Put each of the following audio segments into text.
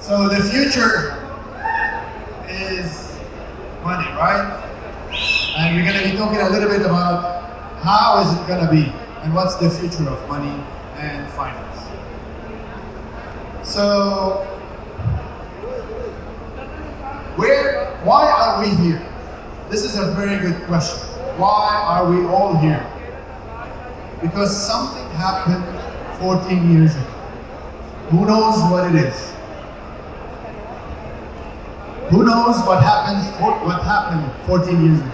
So the future is money, right? And we're going to be talking a little bit about how is it going to be and what's the future of money and finance. So, why are we here? This is a very good question. Why are we all here? Because something happened 14 years ago. Who knows what it is? Who knows what happened 14 years ago?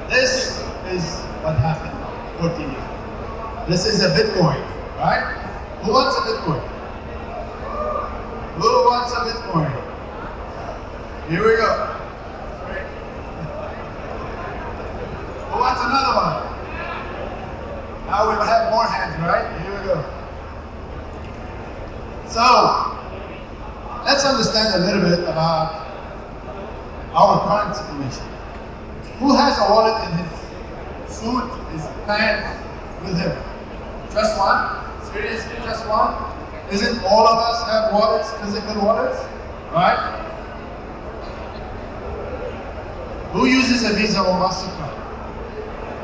This is what happened 14 years ago. This is a Bitcoin, right? Who wants a Bitcoin? Who wants a Bitcoin? Here we go. Who wants another one? Now we will have more hands, right? Here we go. So, let's understand a little bit about our current situation. Who has a wallet in his suit, his pants, with him? Just one? Seriously, just one? Isn't all of us have wallets, physical wallets? Right? Who uses a Visa or MasterCard?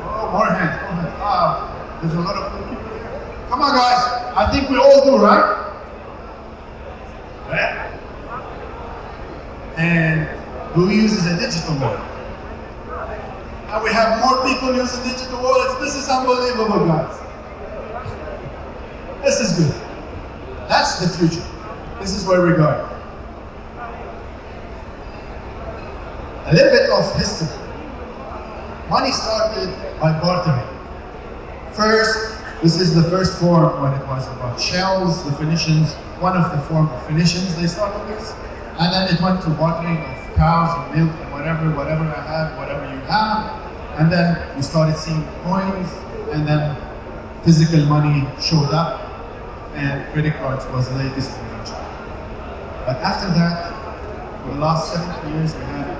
Oh, more hands, more hands. Ah, there's a lot of people here. Come on, guys. I think we all do, right? Yeah. And who uses a digital wallet? Now we have more people using digital wallets. This is unbelievable, guys. This is good. That's the future. This is where we're going. A little bit of history. Money started by bartering. First, this is the first form when it was about shells, the Phoenicians, one of the form of Phoenicians they started this. And then it went to bartering of cows and milk and whatever I have, whatever you have. And then we started seeing coins, and then physical money showed up, and credit cards was the latest invention. But after that, for the last 70 years, we had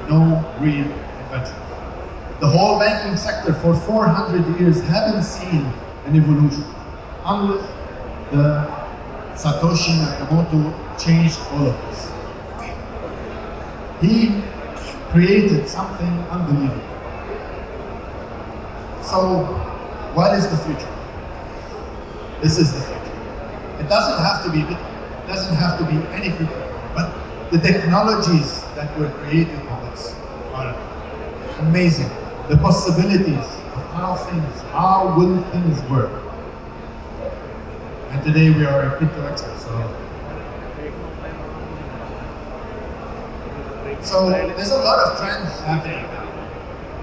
no real inventions. The whole banking sector for 400 years haven't seen an evolution, unless the Satoshi Nakamoto changed all of this. He created something unbelievable. So, what is the future? This is the future. It doesn't have to be Bitcoin. It doesn't have to be any crypto, but the technologies that were created on this are amazing. The possibilities of how will things work. And today we are a crypto expert, so there's a lot of trends happening now.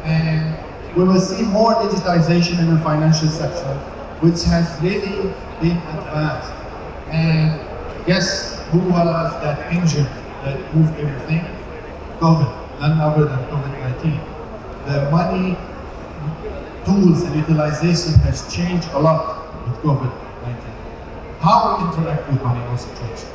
And we will see more digitization in the financial sector, which has really been advanced. And guess who was that engine that moved everything? COVID, none other than COVID-19. The money tools and utilization has changed a lot with COVID-19. How we interact with money also changed.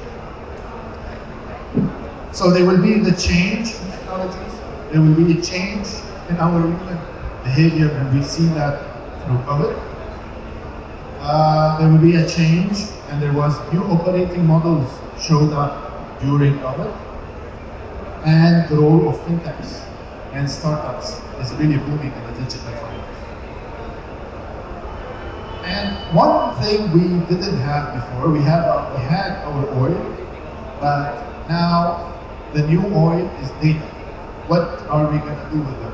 So there will be the change in technologies, there will be a change in our human behavior, and we've seen that through COVID. There will be a change, and there was new operating models showed up during COVID, and the role of fintechs and startups is really booming in the digital finance. And one thing we didn't have before, we had our oil, but now the new oil is data. What are we going to do with it?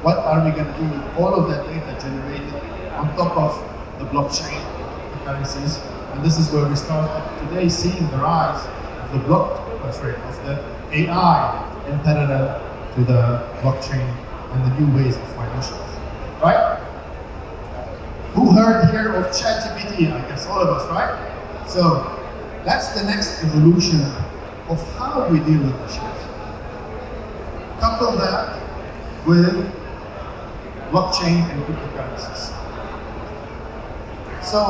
What are we going to do with all of that data generated on top of the blockchain, the currencies? And this is where we start today seeing the rise of the AI in parallel to the blockchain and the new ways of financials, right? Who heard here of ChatGPT? I guess all of us, right? So that's the next evolution of how we deal with machines. Couple that with blockchain and cryptocurrencies. So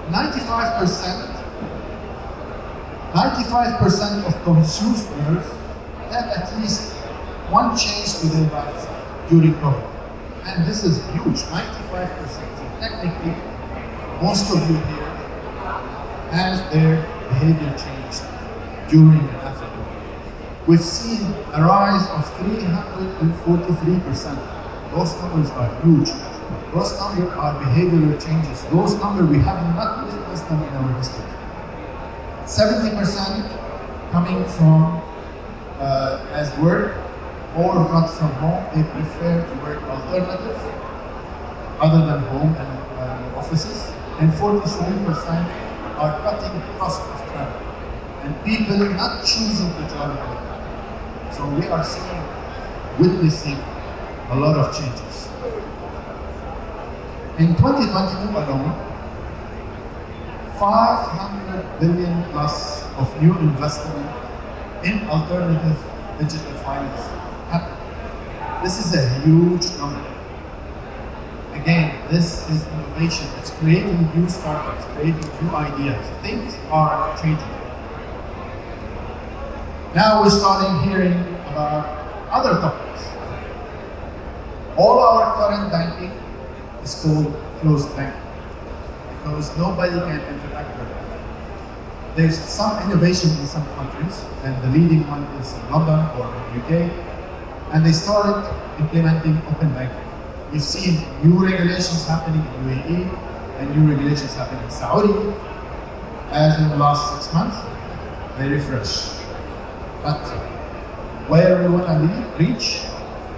95% of consumers have at least one change to their lives during COVID. And this is huge, 95%. So technically, most of you here as their behavior changed during and after. We've seen a rise of 343%. Those numbers are huge. Those numbers are behavioral changes. Those numbers we have not witnessed them in our history. 70% coming from as work or not from home. They prefer to work alternative other than home and offices. And 47% are cutting cost of travel. And people not choosing to travel anymore. So we are witnessing a lot of changes. In 2022 alone, 500 billion plus of new investment in alternative digital finance happened. This is a huge number. Again, this is innovation. It's creating new startups, creating new ideas. Things are changing. Now we're starting hearing about other topics. All our current banking is called closed banking because nobody can interact with it. There's some innovation in some countries, and the leading one is in London or in the UK, and they started implementing open banking. You've seen new regulations happening in UAE and new regulations happening in Saudi, as in the last 6 months, very fresh. But where we want to reach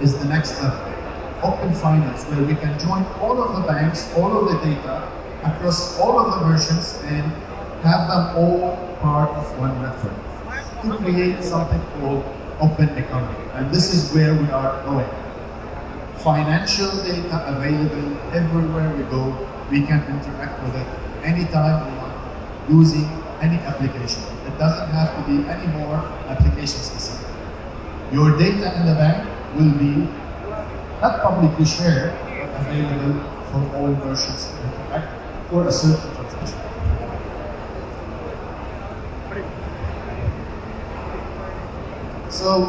is the next level. Open finance, where we can join all of the banks, all of the data, across all of the merchants and have them all part of one network to create something called open economy. And this is where we are going. Financial data available everywhere we go. We can interact with it anytime we want using any application. It doesn't have to be any more application specific. Your data in the bank will be not publicly shared, but available for all merchants to interact for a certain transaction. So,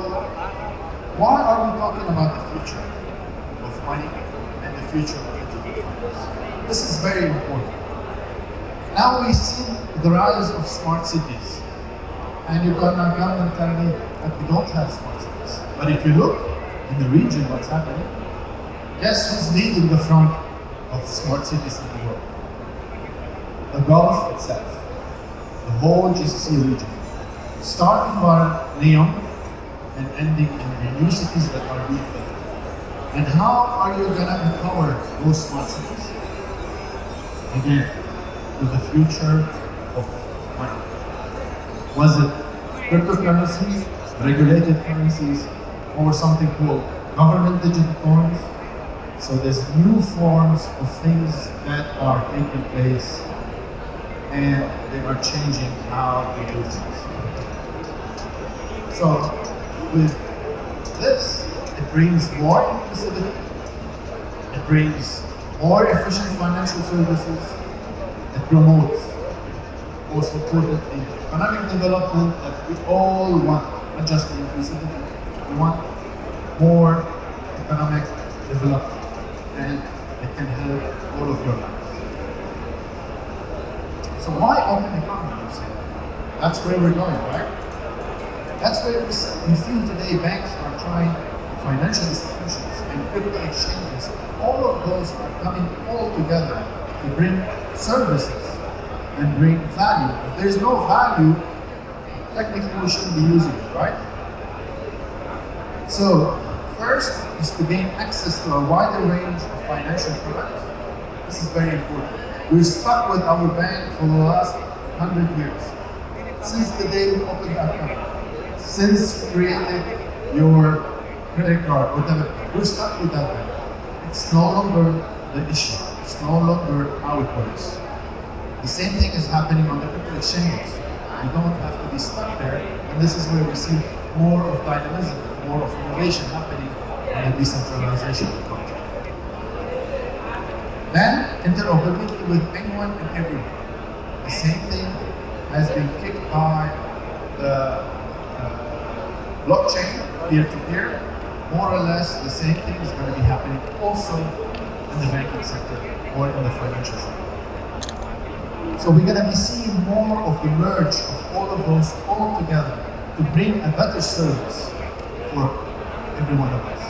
why are we talking about the future of money and the future of digital finance? This is very important. Now we see the rise of smart cities, and you cannot come and tell me that we don't have smart cities. But if you look in the region, what's happening, guess who's leading the front of smart cities in the world? The Gulf itself, the whole GCC region, starting by Neom and ending in the new cities that are being built. And how are you going to empower those smart cities? Again, with the future of money. Was it cryptocurrencies, regulated currencies, or something called government digital coins? So there's new forms of things that are taking place, and they are changing how we do things. So with this, it brings more inclusivity, it brings more efficient financial services, it promotes, most importantly, economic development that we all want, not just inclusivity. We want more economic development, and it can help all of your lives. So why open economy, you say? That's where we're going, right? That's where we feel today banks are trying, financial institutions and crypto exchanges, all of those are coming all together to bring services and bring value. If there's no value, technically we shouldn't be using it, right? So, first is to gain access to a wider range of financial products. This is very important. We're stuck with our bank for the last 100 years. Since the day we opened the account, since you created your credit card or debit card, we're stuck with that bank. It's no longer the issue. It's no longer how it works. The same thing is happening on the crypto exchanges. You don't have to be stuck there, and this is where we see more of dynamism, more of innovation happening on the decentralization of the contract. Then, interoperability with anyone and everyone. The same thing has been kicked by the blockchain, peer-to-peer. More or less, the same thing is going to be happening also in the banking sector or in the financial sector. So we're going to be seeing more of the merge of all of those all together to bring a better service for every one of us.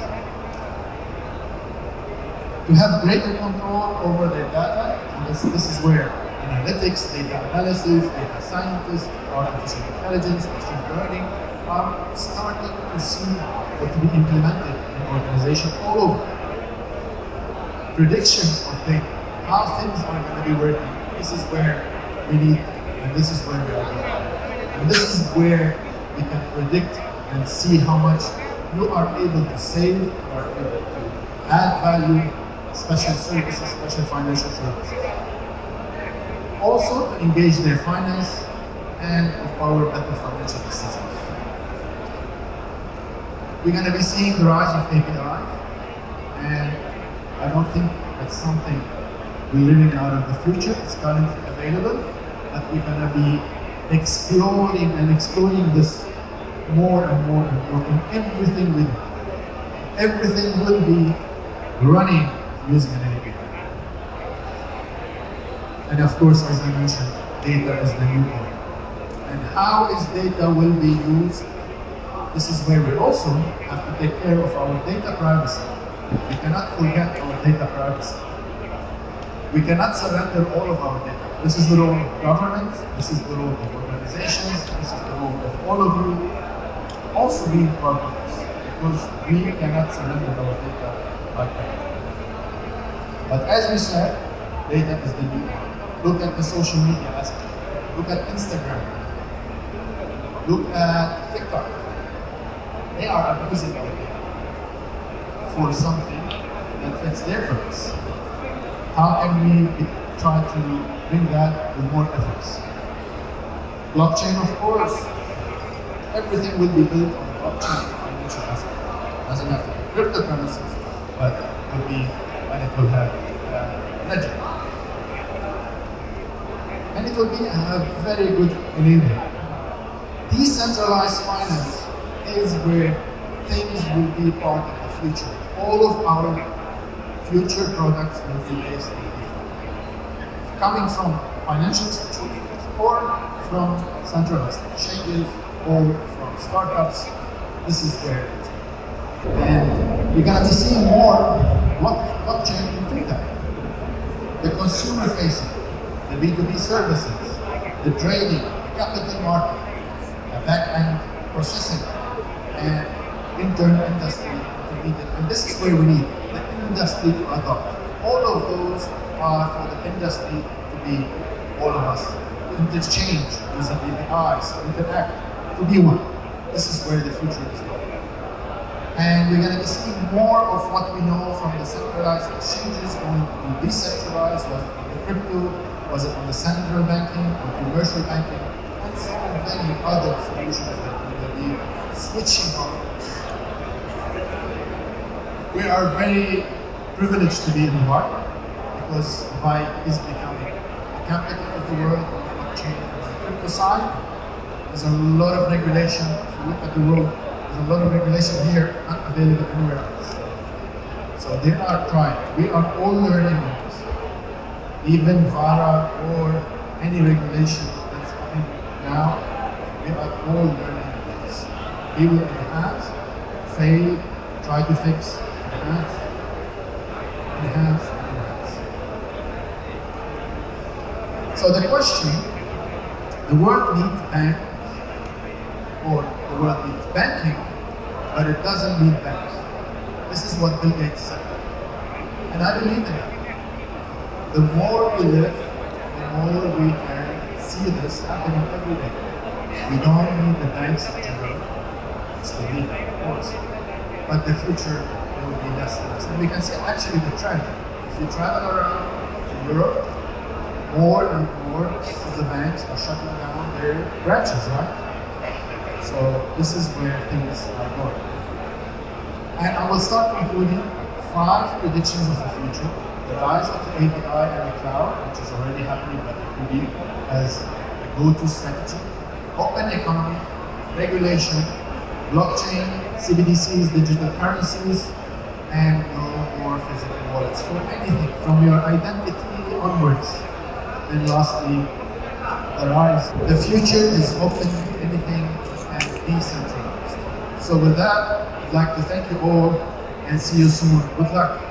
To have greater control over their data, and this is where analytics, data analysis, data scientists, artificial intelligence, machine learning are starting to see or to be implemented in organizations all over. Prediction of data, how things are going to be working. This is where we need, and this is where we are going. And this is where we can predict and see how much you are able to save, you are able to add value, special services, special financial services. Also to engage their finance and empower better financial decisions. We're going to be seeing the rise of APIs, and I don't think that's something we're living out of the future. It's currently available, but we're going to be exploring and exploring this more and more and more in everything we do. Everything will be running using an API. And of course, as I mentioned, data is the new oil. And how is data will be used? This is where we also have to take care of our data privacy. We cannot forget our data privacy. We cannot surrender all of our data. This is the role of government, this is the role of organizations, this is the role of all of you also being part of this, because we cannot surrender our data like that. But as we said, data is the new one. Look at the social media aspect. Look at Instagram. Look at TikTok. They are abusing our data for something that fits their purpose. How can we try to bring that with more ethics? Blockchain, of course. Everything will be built on blockchain financial aspect. Doesn't have to be cryptocurrencies, but it will be, and it will have ledger. And it will be a very good enabler. Decentralized finance is where things will be part of the future. All of our future products will be based on DeFi. Coming from financial institutions or from centralized exchanges or from startups, this is where it is. And you're going to be seeing more blockchain in Fintech. The consumer facing, the B2B services, the trading, the capital market, the back-end processing, and intern industry intermediate. And this is where we need the industry to adopt. All of those are for the industry to be, all of us, to interchange using APIs, to interact, to be one. This is where the future is going. And we're going to be seeing more of what we know from the centralized exchanges going to be decentralized, was it on the crypto, was it on the central banking or commercial banking, and so many other solutions that we will be switching on. We are very privileged to be in Dubai because Dubai is becoming the capital of the world on the blockchain and on the crypto side. There's a lot of regulation. If you look at the world, there's a lot of regulation here, not available anywhere else. So they are trying. We are all learning on this. Even VARA or any regulation that's coming now, we are all learning on this. We will enhance, fail, try to fix, enhance, enhance, enhance. So the question, the world needs banks, or the world needs banking, but it doesn't need banks. This is what Bill Gates said. And I believe in that. The more we live, the more we can see this happening every day. We don't need the banks in general. It's the need, of course. But the future will be less and less. And we can see actually the trend. If you travel around to Europe, more and more of the banks are shutting down their branches, right? So this is where things are going. And I will start concluding 5 predictions of the future. The rise of the API and the cloud, which is already happening, but it will be as a go-to strategy. Open economy, regulation, blockchain, CBDCs, digital currencies, and no more physical wallets for anything, from your identity onwards. And lastly, the rise. The future is open to anything and decentralized. So with that, I'd like to thank you all and see you soon. Good luck.